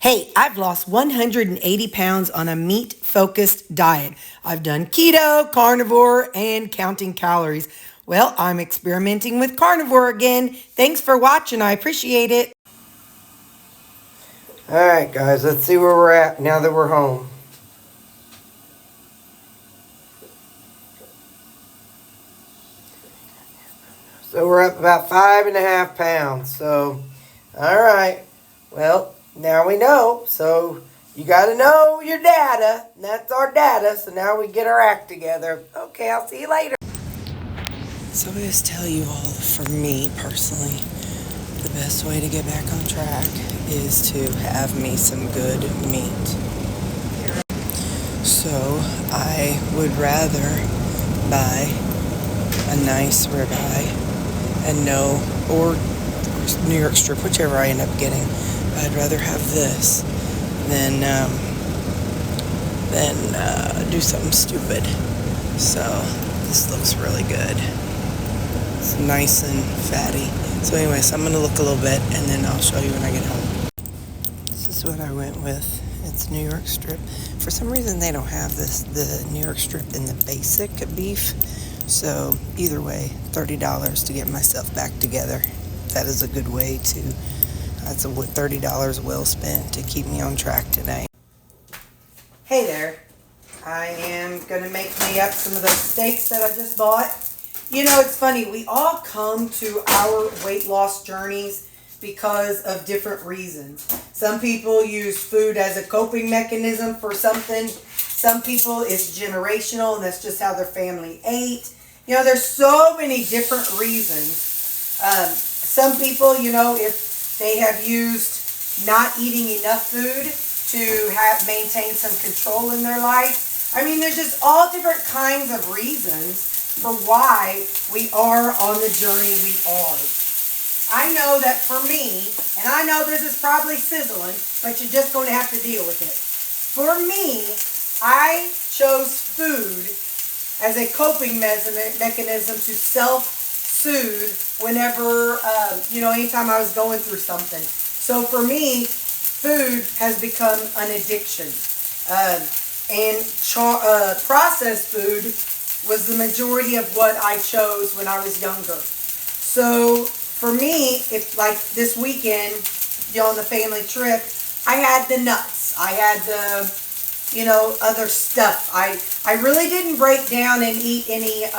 Hey, I've lost 180 pounds on a meat-focused diet. I've done keto, carnivore, and counting calories. Well, I'm experimenting with carnivore again. Thanks for watching. I appreciate it. All right, guys, let's see where we're at now that we're home. So we're up about 5.5 pounds. So, all right. Well, now we know. So you got to know your data. And that's our data. So now we get our act together. Okay, I'll see you later. So I just tell you all, for me personally, the best way to get back on track is to have me some good meat. So I would rather buy a nice ribeye and or New York strip, whichever I end up getting. I'd rather have this than do something stupid. So this looks really good. It's nice and fatty. So anyways, I'm gonna look a little bit and then I'll show you when I get home. This is what I went with. It's New York strip. For some reason they don't have the New York strip in the basic beef. So either way, $30 to get myself back together. That is a good way to, that's $30 well spent to keep me on track today. Hey there. I am going to make me up some of those steaks that I just bought. You know, it's funny. We all come to our weight loss journeys because of different reasons. Some people use food as a coping mechanism for something. Some people, it's generational, and that's just how their family ate. You know, there's so many different reasons. Some people, you know, if they have used not eating enough food to maintain some control in their life. I mean, there's just all different kinds of reasons for why we are on the journey we are. I know that for me, and I know this is probably sizzling, but you're just going to have to deal with it. For me, I chose food as a coping mechanism to self-soothe whenever, anytime I was going through something. So for me, food has become an addiction. Processed food was the majority of what I chose when I was younger. So for me, if like this weekend, on the family trip, I had the nuts. I had the other stuff. I really didn't break down and eat any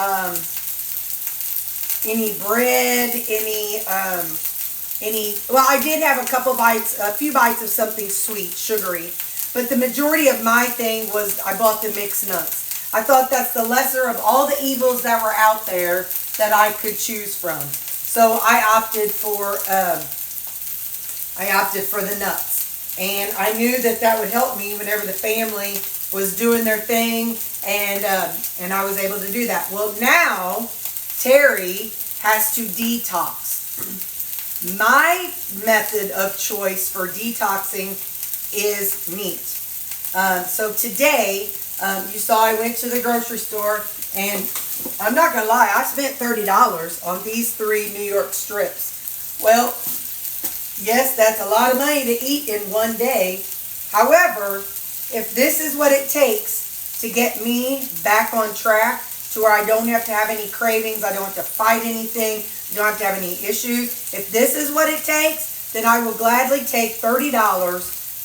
bread, well, I did have a few bites of something sweet, sugary, but the majority of my thing was I bought the mixed nuts. I thought that's the lesser of all the evils that were out there that I could choose from. So I opted for the nuts. And I knew that would help me whenever the family was doing their thing, and I was able to do that. Well, now Terri has to detox. My method of choice for detoxing is meat. So today, you saw I went to the grocery store, and I'm not going to lie, I spent $30 on these 3 New York strips. Well, yes, that's a lot of money to eat in one day. However, if this is what it takes to get me back on track to where I don't have to have any cravings, I don't have to fight anything, don't have to have any issues, if this is what it takes, then I will gladly take $30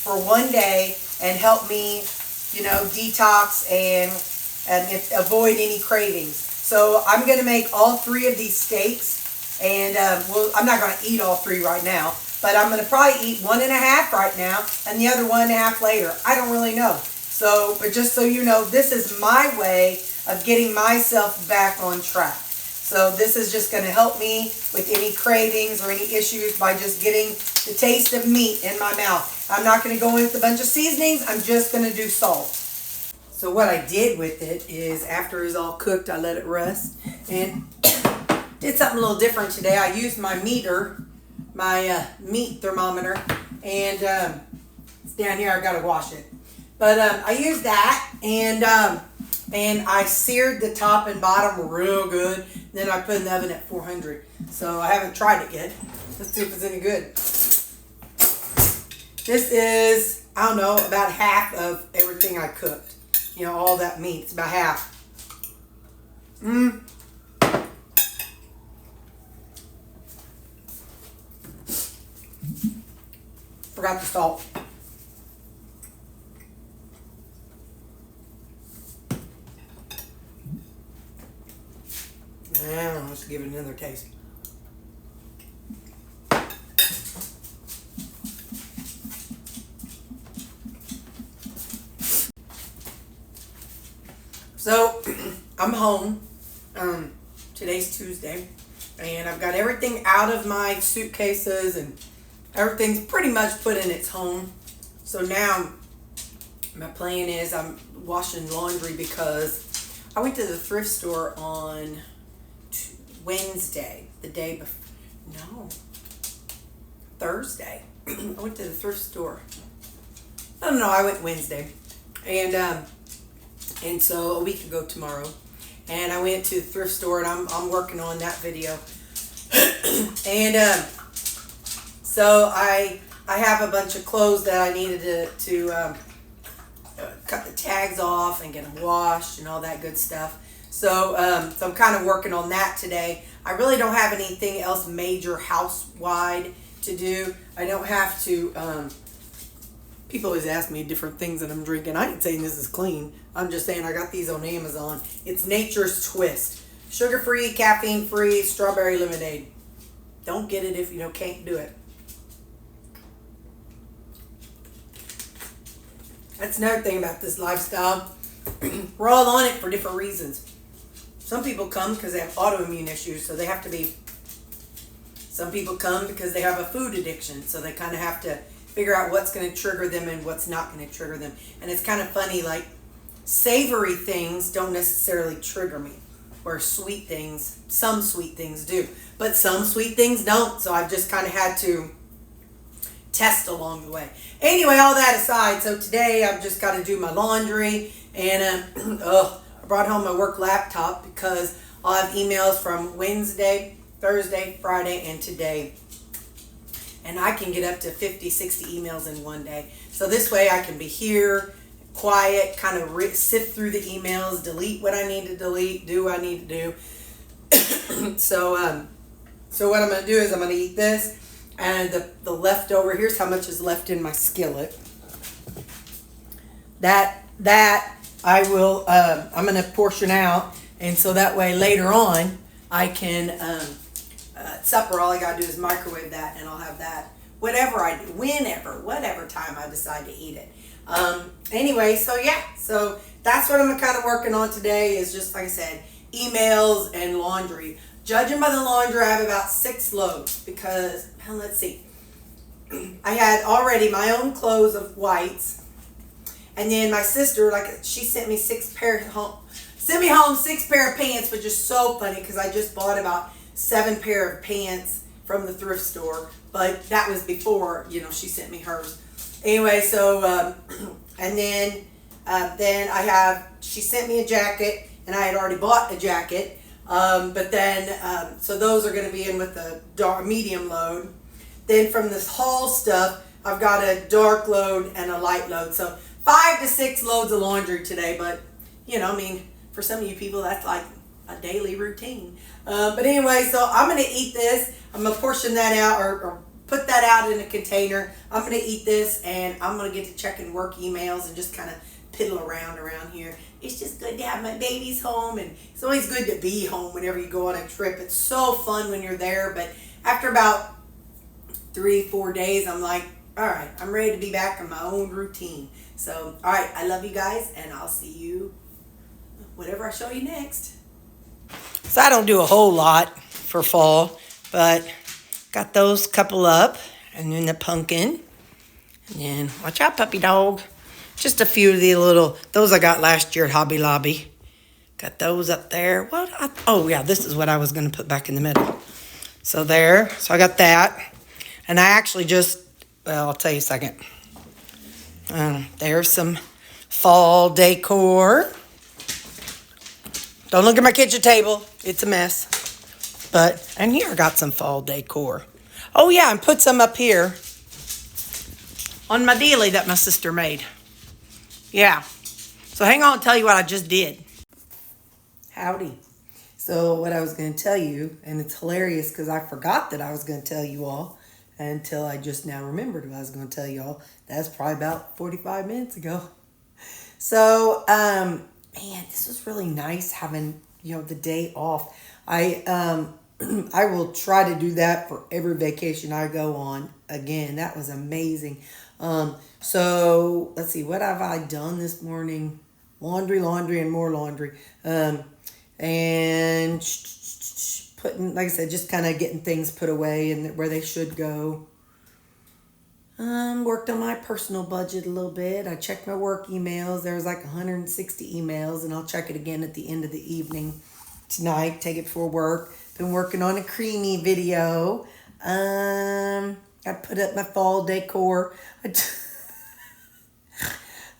for one day and help me, detox and avoid any cravings. So I'm going to make all 3 of these steaks, and I'm not going to eat all 3 right now. But I'm going to probably eat 1.5 right now and the other 1.5 later. I don't really know. So, but just so you know, this is my way of getting myself back on track. So this is just going to help me with any cravings or any issues by just getting the taste of meat in my mouth. I'm not going to go in with a bunch of seasonings. I'm just going to do salt. So what I did with it is after it was all cooked, I let it rest and did something a little different today. I used my meter. My meat thermometer, and it's down here. I gotta wash it, but I used that, and I seared the top and bottom real good. Then I put it in the oven at 400. So I haven't tried it yet. Let's see if it's any good. This is, I don't know, about half of everything I cooked. You know, all that meat. It's about half. Forgot the salt. Now, let's give it another taste. So, I'm home. Today's Tuesday. And I've got everything out of my suitcases and everything's pretty much put in its home. So now, my plan is I'm washing laundry because I went to the thrift store on Wednesday, the day before. No. Thursday. I went to the thrift store. I don't know, I went Wednesday. And so a week ago tomorrow. And I went to the thrift store and I'm working on that video. And so I have a bunch of clothes that I needed to cut the tags off and get them washed and all that good stuff. So I'm kind of working on that today. I really don't have anything else major house-wide to do. I don't have to, people always ask me different things that I'm drinking. I ain't saying this is clean. I'm just saying I got these on Amazon. It's Nature's Twist. Sugar-free, caffeine-free, strawberry lemonade. Don't get it if you can't do it. That's another thing about this lifestyle. We're all on it for different reasons. Some people come because they have autoimmune issues, so they have to be. Some people come because they have a food addiction, so they kind of have to figure out what's going to trigger them and what's not going to trigger them. And it's kind of funny, like savory things don't necessarily trigger me, or sweet things, some sweet things do, but some sweet things don't. So I've just kind of had to test along the way. Anyway, all that aside, so today I've just got to do my laundry, and I brought home my work laptop because I'll have emails from Wednesday, Thursday, Friday, and today. And I can get up to 50, 60 emails in one day. So this way I can be here, quiet, kind of sift through the emails, delete what I need to delete, do what I need to do. So what I'm going to do is I'm going to eat this. And the leftover, here's how much is left in my skillet. That I will, I'm going to portion out. And so that way later on, I can, supper, all I got to do is microwave that and I'll have that. Whatever I do, whatever time I decide to eat it. Anyway, so yeah, so that's what I'm kind of working on today is just, like I said, emails and laundry. Judging by the laundry, I have about 6 loads because, well, let's see. I had already my own clothes of whites. And then my sister, she sent me 6 pair home. Sent me home 6 pair of pants, which is so funny because I just bought about 7 pair of pants from the thrift store. But that was before, she sent me hers. Anyway, so, and then she sent me a jacket, and I had already bought a jacket. But then, so those are going to be in with the medium load. Then from this haul stuff, I've got a dark load and a light load. So 5 to 6 loads of laundry today. But, for some of you people, that's like a daily routine. But anyway, so I'm going to eat this. I'm going to portion that out or put that out in a container. I'm going to eat this and I'm going to get to checking work emails and just kind of piddle around here. It's just good to have my babies home, and it's always good to be home whenever you go on a trip. It's so fun when you're there, but after about 3-4 days, I'm like, all right, I'm ready to be back in my own routine. So, all right, I love you guys, and I'll see you whatever I show you next. So I don't do a whole lot for fall, but got those couple up, and then the pumpkin, and then watch out, puppy dog. Just a few of the those I got last year at Hobby Lobby. Got those up there. Oh yeah, this is what I was going to put back in the middle. So there, so I got that. And I actually I'll tell you a second. There's some fall decor. Don't look at my kitchen table. It's a mess. And here I got some fall decor. Oh yeah, and put some up here. on my daily that my sister made. Yeah. So hang on, I'll tell you what I just did. Howdy. So what I was going to tell you, and it's hilarious because I forgot that I was going to tell you all until I just now remembered what I was going to tell you all. That's probably about 45 minutes ago. So, man, this was really nice having, the day off. I will try to do that for every vacation I go on. Again, that was amazing. So let's see, what have I done this morning? Laundry, and more laundry. And putting, like I said, just kind of getting things put away and where they should go. Worked on my personal budget a little bit. I checked my work emails. There was like 160 emails, and I'll check it again at the end of the evening tonight. Take it before work. Been working on a creamy video. I put up my fall decor.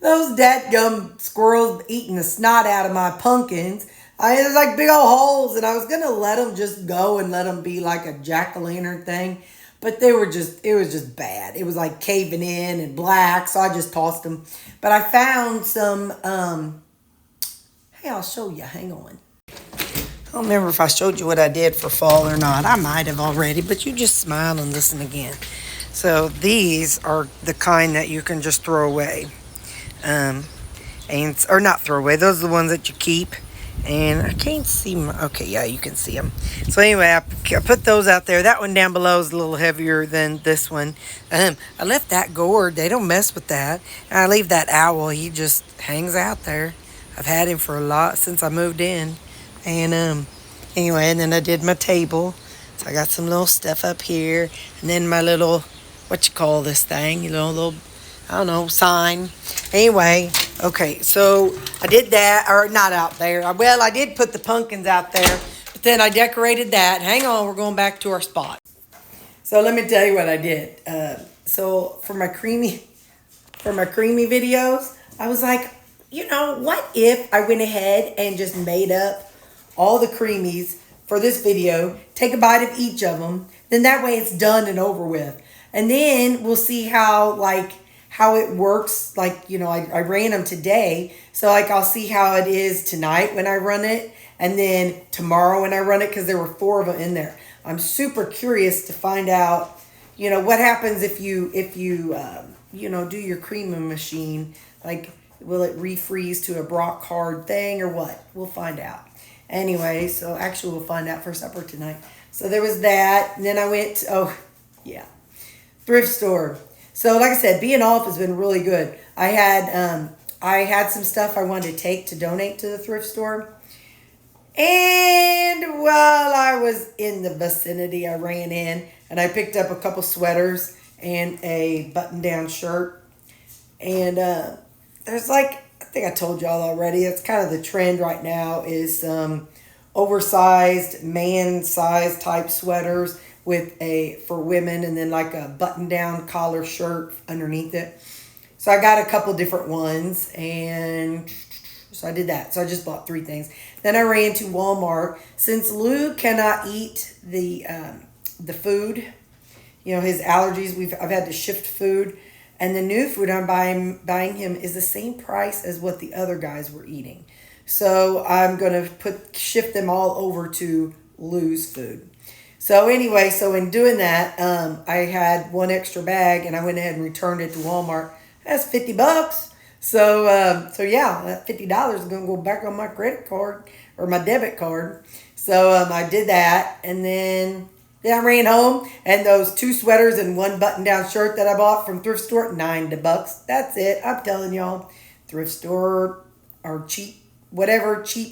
Those dadgum squirrels eating the snot out of my pumpkins. It was like big old holes, and I was going to let them just go and let them be like a jack-o'-lantern thing. But it was just bad. It was like caving in and black, so I just tossed them. But I found some, hey, I'll show you. Hang on. I don't remember if I showed you what I did for fall or not. I might have already, but you just smile and listen again. So these are the kind that you can just throw away. Or not throw away. Those are the ones that you keep. And I can't see them. Okay, yeah, you can see them. So anyway, I put those out there. That one down below is a little heavier than this one. I left that gourd. They don't mess with that. And I leave that owl. He just hangs out there. I've had him for a lot since I moved in. And anyway, and then I did my table. So I got some little stuff up here. And then my little, what you call this thing? Little, I don't know, sign. Anyway, okay, so I did that, or not out there. Well, I did put the pumpkins out there, but then I decorated that. Hang on, we're going back to our spot. So let me tell you what I did. So for my creamy videos, I was like, what if I went ahead and just made up all the creamies for this video, take a bite of each of them, then that way it's done and over with. And then we'll see how it works. I ran them today. So I'll see how it is tonight when I run it. And then tomorrow when I run it, because there were 4 of them in there. I'm super curious to find out, what happens if you do your creaming machine. Like, will it refreeze to a rock hard thing or what? We'll find out. Anyway, so actually we'll find out for supper tonight. So there was that. And then I went, thrift store. So like I said, being off has been really good. I had some stuff I wanted to take to donate to the thrift store. And while I was in the vicinity, I ran in and I picked up a couple sweaters and a button-down shirt. And there's I think I told y'all already, it's kind of the trend right now is oversized, man-sized type sweaters for women, and then like a button-down collar shirt underneath it. So I got a couple different ones, and so I did that. So I just bought 3 things. Then I ran to Walmart. Since Lou cannot eat the food, his allergies, I've had to shift food, and the new food I'm buying him is the same price as what the other guys were eating. So I'm gonna shift them all over to Lou's food. So anyway, so in doing that, I had 1 extra bag, and I went ahead and returned it to Walmart. That's $50. So yeah, that $50 is going to go back on my credit card or my debit card. So I did that, and then I ran home, and those 2 sweaters and 1 button-down shirt that I bought from thrift store, $9. That's it. I'm telling y'all, thrift store or cheap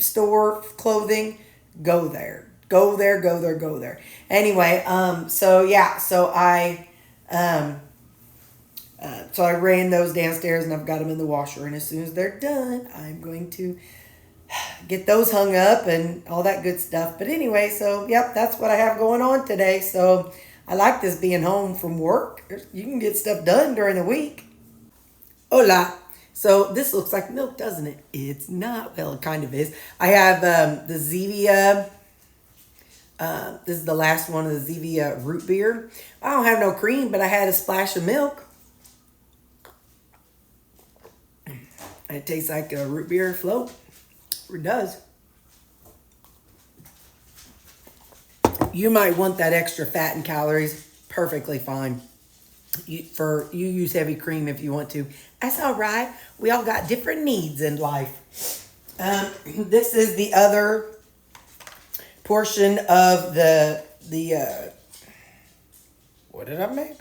store clothing, go there. Go there. Anyway, so I ran those downstairs, and I've got them in the washer. And as soon as they're done, I'm going to get those hung up and all that good stuff. But anyway, so yep, that's what I have going on today. So I like this being home from work. You can get stuff done during the week. Hola. So this looks like milk, doesn't it? It's not. Well, it kind of is. I have the Zevia. This is the last one of the Zevia root beer. I don't have no cream, but I had a splash of milk. It tastes like a root beer float. It does. You might want that extra fat and calories. Perfectly fine. You use heavy cream if you want to. That's all right. We all got different needs in life. This is the other portion of the what did I make?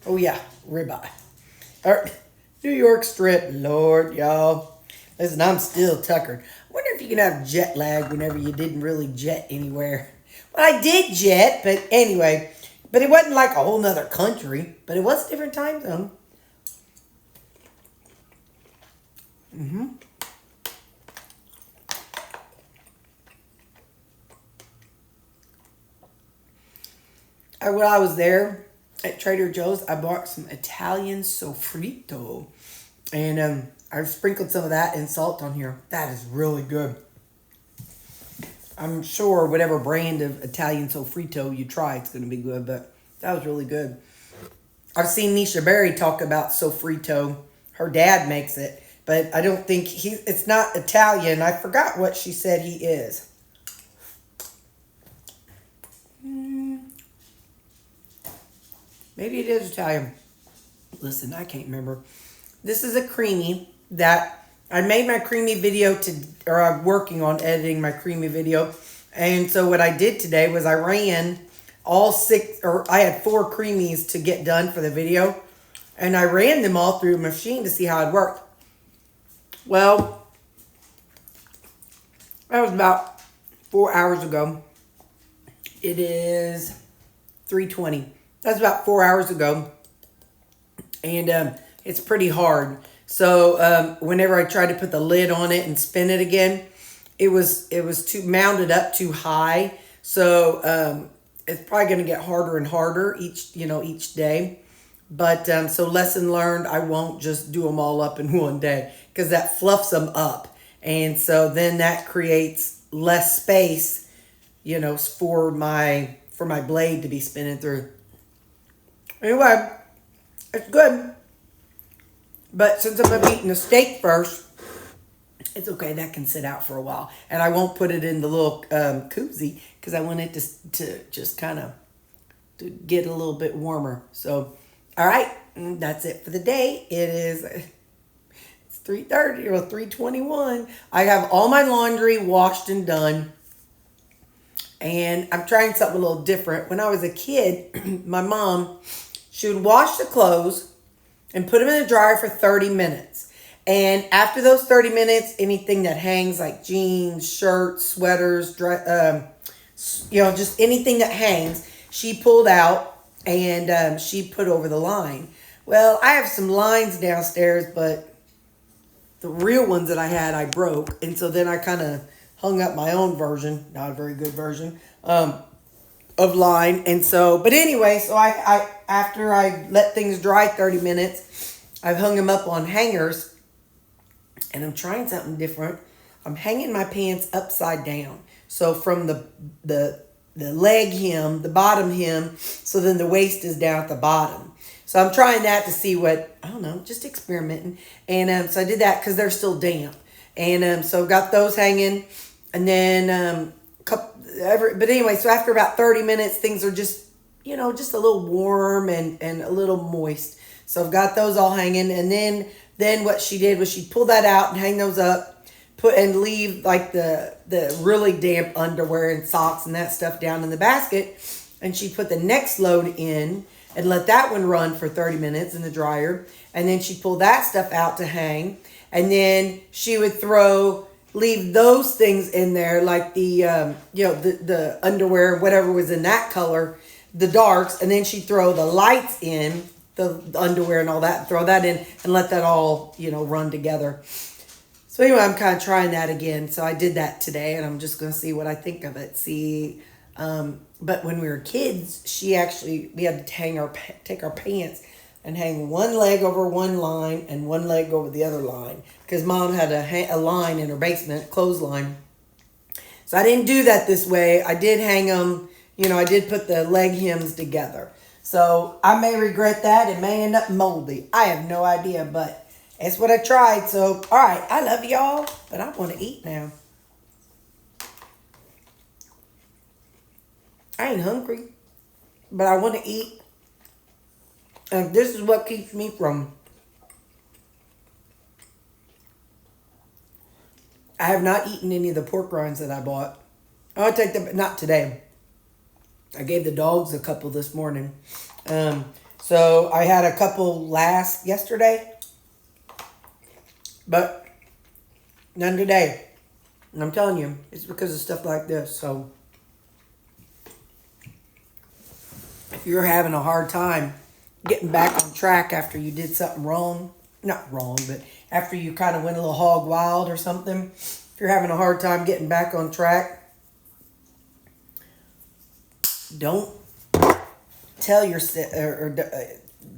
Oh yeah, ribeye. Or New York strip, Lord, y'all. Listen, I'm still tuckered. I wonder if you can have jet lag whenever you didn't really jet anywhere. Well, I did jet, but anyway. But it wasn't like a whole nother country. But it was a different time zone. When I was there at Trader Joe's, I bought some Italian sofrito. And I sprinkled some of that and salt on here. That is really good. I'm sure whatever brand of Italian sofrito you try, it's going to be good. But that was really good. I've seen Nisha Berry talk about sofrito. Her dad makes it. But I don't think it's not Italian. I forgot what she said he is. Maybe it is Italian. Listen, I can't remember. This is a creamy that I made my creamy video I'm working on editing my creamy video. And so what I did today was I ran I had 4 creamies to get done for the video. And I ran them all through a machine to see how it worked. Well, that was about 4 hours ago. It is 3:20. That's about 4 hours ago. And it's pretty hard. So whenever I tried to put the lid on it and spin it again, it was too mounted up too high. So it's probably going to get harder and harder each day. But so lesson learned, I won't just do them all up in one day because that fluffs them up. And so then that creates less space, for my blade to be spinning through. Anyway, it's good. But since I'm going to be eating the steak first, it's okay. That can sit out for a while. And I won't put it in the little koozie because I want it to just kind of to get a little bit warmer. So, all right. That's it for the day. It's 3:30 or 3:21. I have all my laundry washed and done. And I'm trying something a little different. When I was a kid, my mom, she would wash the clothes and put them in the dryer for 30 minutes. And after those 30 minutes, anything that hangs like jeans, shirts, sweaters, just anything that hangs, she pulled out and she put over the line. Well, I have some lines downstairs, but the real ones that I had, I broke. And so then I kind of hung up my own version, not a very good version, of line. And so, but anyway, so I after I let things dry 30 minutes, I've hung them up on hangers. And I'm trying something different. I'm hanging my pants upside down. So from the leg hem, the bottom hem, so then the waist is down at the bottom. So I'm trying that to see what, I don't know, just experimenting. And so I did that because they're still damp. And so got those hanging. And then, but anyway, so after about 30 minutes, things are just, just a little warm and a little moist. So I've got those all hanging. And then what she did was she pulled that out and hang those up, and leave like the really damp underwear and socks and that stuff down in the basket. And she put the next load in and let that one run for 30 minutes in the dryer. And then she pulled that stuff out to hang. And then she would leave those things in there, like the underwear, whatever was in that color, the darks. And then she'd throw the lights in, the underwear and all that, throw that in and let that all, run together. So anyway, I'm kind of trying that again. So I did that today and I'm just going to see what I think of it. But when we were kids, we had to take our pants and hang one leg over one line and one leg over the other line. Because Mom had a line in her basement, clothesline. So I didn't do that this way. I did hang them, I did put the leg hems together. So I may regret that. It may end up moldy. I have no idea. But That's what I tried. So, all right. I love y'all, but I want to eat now. I ain't hungry, but I want to eat. And this is what keeps me from. I have not eaten any of the pork rinds that I bought. I'll take them, not today. I gave the dogs a couple this morning. So I had a couple yesterday, but none today. And I'm telling you, it's because of stuff like this. So if you're having a hard time getting back on track after you did something wrong, not wrong, but after you kind of went a little hog wild or something, if you're having a hard time getting back on track, don't tell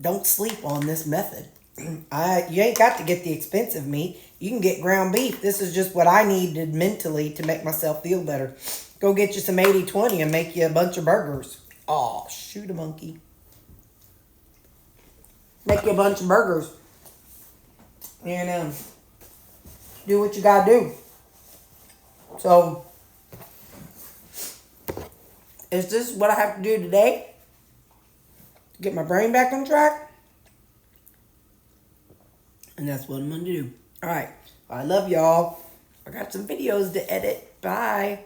don't sleep on this method. You ain't got to get the expensive meat. You can get ground beef. This is just what I needed mentally to make myself feel better. Go get you some 80/20 and make you a bunch of burgers. Oh, shoot a monkey. Make you a bunch of burgers. And do what you gotta do. So, is this what I have to do today to get my brain back on track? And that's what I'm gonna do. All right. I love y'all. I got some videos to edit. Bye.